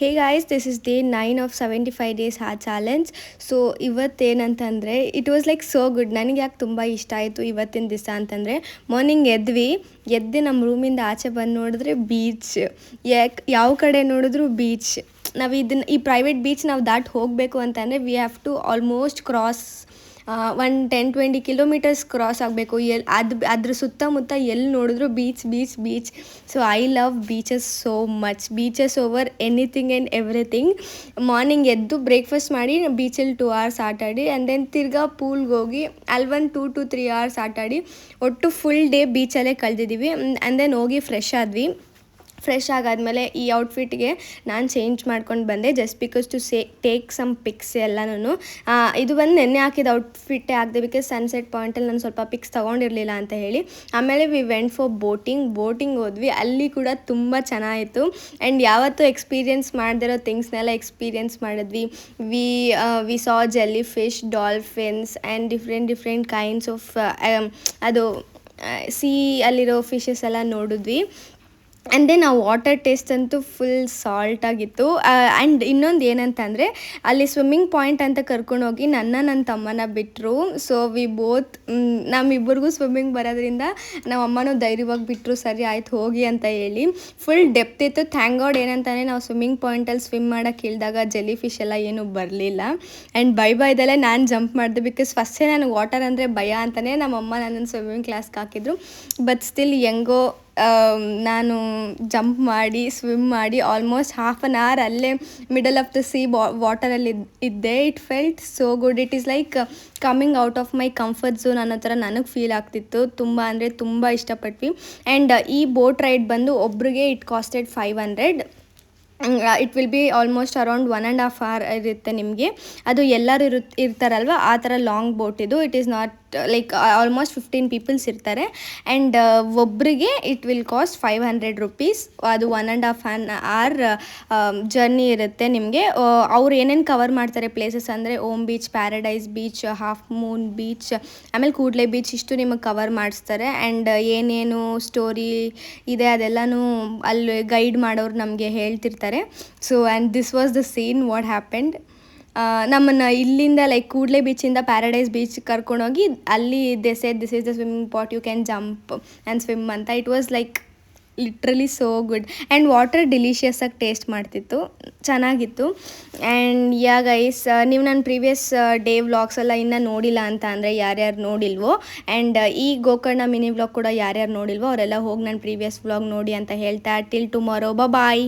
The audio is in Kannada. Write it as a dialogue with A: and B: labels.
A: Hey guys, this is day 9 of 75 days heart challenge. So ಇವತ್ತೇನಂತಂದರೆ it was like so good. ನನಗೆ ಯಾಕೆ ತುಂಬ ಇಷ್ಟ ಆಯಿತು ಇವತ್ತಿನ ದಿವಸ ಅಂತಂದರೆ, ಮಾರ್ನಿಂಗ್ ಎದ್ದು ನಮ್ಮ ರೂಮಿಂದ ಆಚೆ ಬಂದು ನೋಡಿದ್ರೆ ಬೀಚ್. ಯಾವ ಕಡೆ ನೋಡಿದ್ರು ಬೀಚ್. ನಾವು ಈ ಪ್ರೈವೇಟ್ ಬೀಚ್ ನಾವು ದಾಟಿ ಹೋಗಬೇಕು ಅಂತಂದರೆ we have to almost cross ಒಂದು 10-20 ಕಿಲೋಮೀಟರ್ಸ್ ಕ್ರಾಸ್ ಆಗಬೇಕು. ಅದ್ರ ಸುತ್ತಮುತ್ತ ಎಲ್ಲಿ ನೋಡಿದ್ರು beach. So I love beaches so much. Beaches over anything and everything. Morning ಎದ್ದು ಬ್ರೇಕ್ಫಾಸ್ಟ್ ಮಾಡಿ ಬೀಚಲ್ಲಿ 2 hours ಆಟಾಡಿ ಆ್ಯಂಡ್ ದೆನ್ ತಿರ್ಗಾ ಪೂಲ್ಗೆ ಹೋಗಿ ಅಲ್ಲಿ ಒಂದು 2 to 3 hours ಆಟಾಡಿ ಒಟ್ಟು ಫುಲ್ ಡೇ ಬೀಚಲ್ಲೇ ಕಳೆದಿದ್ದೀವಿ. ಆ್ಯಂಡ್ ದೆನ್ ಹೋಗಿ ಫ್ರೆಶ್ ಆಗಾದಮೇಲೆ ಈ ಔಟ್ಫಿಟ್ಗೆ ನಾನು ಚೇಂಜ್ ಮಾಡ್ಕೊಂಡು ಬಂದೆ, just because to take some pics ಎಲ್ಲನೂ. ಇದು ಬಂದು ನೆನ್ನೆ ಹಾಕಿದ ಔಟ್ಫಿಟ್ಟೇ ಆಗಿದೆ, ಬಿಕಾಸ್ ಸನ್ಸೆಟ್ ಪಾಯಿಂಟಲ್ಲಿ ನಾನು ಸ್ವಲ್ಪ ಪಿಕ್ಸ್ ತೊಗೊಂಡಿರಲಿಲ್ಲ ಅಂತ ಹೇಳಿ. ಆಮೇಲೆ ವಿ ವೆಂಟ್ ಫಾರ್ ಬೋಟಿಂಗ್ ಹೋದ್ವಿ. ಅಲ್ಲಿ ಕೂಡ ತುಂಬ ಚೆನ್ನಾಗಿತ್ತು. ಆ್ಯಂಡ್ ಯಾವತ್ತೂ ಎಕ್ಸ್ಪೀರಿಯೆನ್ಸ್ ಮಾಡದಿರೋ ಥಿಂಗ್ಸ್ನೆಲ್ಲ ಎಕ್ಸ್ಪೀರಿಯೆನ್ಸ್ ಮಾಡಿದ್ವಿ. We saw jelly fish, dolphins and different kinds of ಅದು ಅಲ್ಲಿರೋ ಫಿಶಸ್ ಎಲ್ಲ ನೋಡಿದ್ವಿ. ಆ್ಯಂಡ್ ದೆನ್ ಆ ವಾಟರ್ ಟೇಸ್ಟ್ ಅಂತೂ ಫುಲ್ ಸಾಲ್ಟಾಗಿತ್ತು. ಆ್ಯಂಡ್ ಇನ್ನೊಂದು ಏನಂತಂದರೆ, ಅಲ್ಲಿ ಸ್ವಿಮ್ಮಿಂಗ್ ಪಾಯಿಂಟ್ ಅಂತ ಕರ್ಕೊಂಡೋಗಿ ನನ್ನ ತಮ್ಮನ ಬಿಟ್ಟರು. ಸೊ ವಿ ಬೋತ್ ನಮ್ಮಿಬ್ಬರಿಗೂ ಸ್ವಿಮ್ಮಿಂಗ್ ಬರೋದ್ರಿಂದ ನಮ್ಮ ಅಮ್ಮನೂ ಧೈರ್ಯವಾಗಿ ಬಿಟ್ಟರು, ಸರಿ ಆಯ್ತು ಹೋಗಿ ಅಂತ ಹೇಳಿ. ಫುಲ್ ಡೆಪ್ತ್ ಇತ್ತು. ಥ್ಯಾಂಕ್ ಗಾಡ್ ಏನಂತಾನೆ ನಾವು ಸ್ವಿಮ್ಮಿಂಗ್ ಪಾಯಿಂಟಲ್ಲಿ ಸ್ವಿಮ್ ಮಾಡೋಕ್ಕೆ ಇಳಿದಾಗ ಜೆಲ್ಲಿ ಫಿಶ್ ಎಲ್ಲ ಏನೂ ಬರಲಿಲ್ಲ. ಆ್ಯಂಡ್ ಭಯದಲ್ಲೇ ನಾನು ಜಂಪ್ ಮಾಡಿದೆ, ಬಿಕಾಸ್ ಫಸ್ಟೇ ನನಗೆ ವಾಟರ್ ಅಂದರೆ ಭಯ ಅಂತಲೇ ನಮ್ಮಮ್ಮ ನನ್ನನ್ನು ಸ್ವಿಮ್ಮಿಂಗ್ ಕ್ಲಾಸ್ಗೆ ಹಾಕಿದ್ರು. ಬಟ್ ಸ್ಟಿಲ್ ಹೆಂಗೋ ನಾನು ಜಂಪ್ ಮಾಡಿ ಸ್ವಿಮ್ ಮಾಡಿ ಆಲ್ಮೋಸ್ಟ್ 1/2 hour ಅಲ್ಲೇ ಮಿಡಲ್ ಆಫ್ ದ ಸೀ ವಾಟರಲ್ಲಿ ಇದ್ದೆ. It felt so good. It is like coming out of my comfort zone ಅನ್ನೋ ಥರ ನನಗೆ ಫೀಲ್ ಆಗ್ತಿತ್ತು. ತುಂಬ ಅಂದರೆ ತುಂಬ ಇಷ್ಟಪಟ್ವಿ. ಆ್ಯಂಡ್ ಈ ಬೋಟ್ ರೈಡ್ ಬಂದು ಒಬ್ರಿಗೆ it costed 500. It will be almost around 1.5 hour ಇರುತ್ತೆ ನಿಮಗೆ. ಅದು ಎಲ್ಲರೂ ಇರ್ತಾರಲ್ವ ಆ ಥರ ಲಾಂಗ್ ಬೋಟ್ ಇದು. It is not like almost 15 peoples ಇರ್ತಾರೆ. ಆ್ಯಂಡ್ ಒಬ್ಬರಿಗೆ ಇಟ್ ವಿಲ್ ಕಾಸ್ಟ್ 500 rupees. ಅದು 1.5 hour ಜರ್ನಿ ಇರುತ್ತೆ ನಿಮಗೆ. ಅವ್ರು ಏನೇನು ಕವರ್ ಮಾಡ್ತಾರೆ ಪ್ಲೇಸಸ್ ಅಂದರೆ Om beach, paradise beach, half moon beach, ಆಮೇಲೆ ಕೂಡ್ಲೆ ಬೀಚ್, ಇಷ್ಟು ನಿಮಗೆ ಕವರ್ ಮಾಡಿಸ್ತಾರೆ. ಆ್ಯಂಡ್ ಏನೇನು ಸ್ಟೋರಿ ಇದೆ ಅದೆಲ್ಲನೂ ಅಲ್ಲಿ ಗೈಡ್ ಮಾಡೋರು ನಮಗೆ ಹೇಳ್ತಿರ್ತಾರೆ. So and this was the scene what happened. ನಮ್ಮನ್ನು ಇಲ್ಲಿಂದ ಲೈಕ್ ಕೂಡ್ಲೆ ಬೀಚಿಂದ ಪ್ಯಾರಡೈಸ್ ಬೀಚ್ ಕರ್ಕೊಂಡೋಗಿ ಅಲ್ಲಿ this is the swimming pot, you can jump and swim ಅಂತ. It was like literally so good. And water delicious ಆಗಿ ಟೇಸ್ಟ್ ಮಾಡ್ತಿತ್ತು, ಚೆನ್ನಾಗಿತ್ತು. ಆ್ಯಂಡ್ ಗೈಸ್, ನೀವು ನನ್ನ ಪ್ರೀವಿಯಸ್ ಡೇ ವ್ಲಾಗ್ಸ್ ಎಲ್ಲ ಇನ್ನೂ ನೋಡಿಲ್ಲ ಅಂತ ಅಂದರೆ ಯಾರ್ಯಾರು ನೋಡಿಲ್ವೋ, ಆ್ಯಂಡ್ ಈ ಗೋಕರ್ಣ ಮಿನಿ ವ್ಲಾಗ್ ಕೂಡ ಯಾರ್ಯಾರು ನೋಡಿಲ್ವೋ ಅವರೆಲ್ಲ ಹೋಗಿ ನನ್ನ ಪ್ರೀವಿಯಸ್ ವ್ಲಾಗ್ ನೋಡಿ ಅಂತ ಹೇಳ್ತಾ ಟಿಲ್ ಟುಮಾರೋ ಬಾಯ್.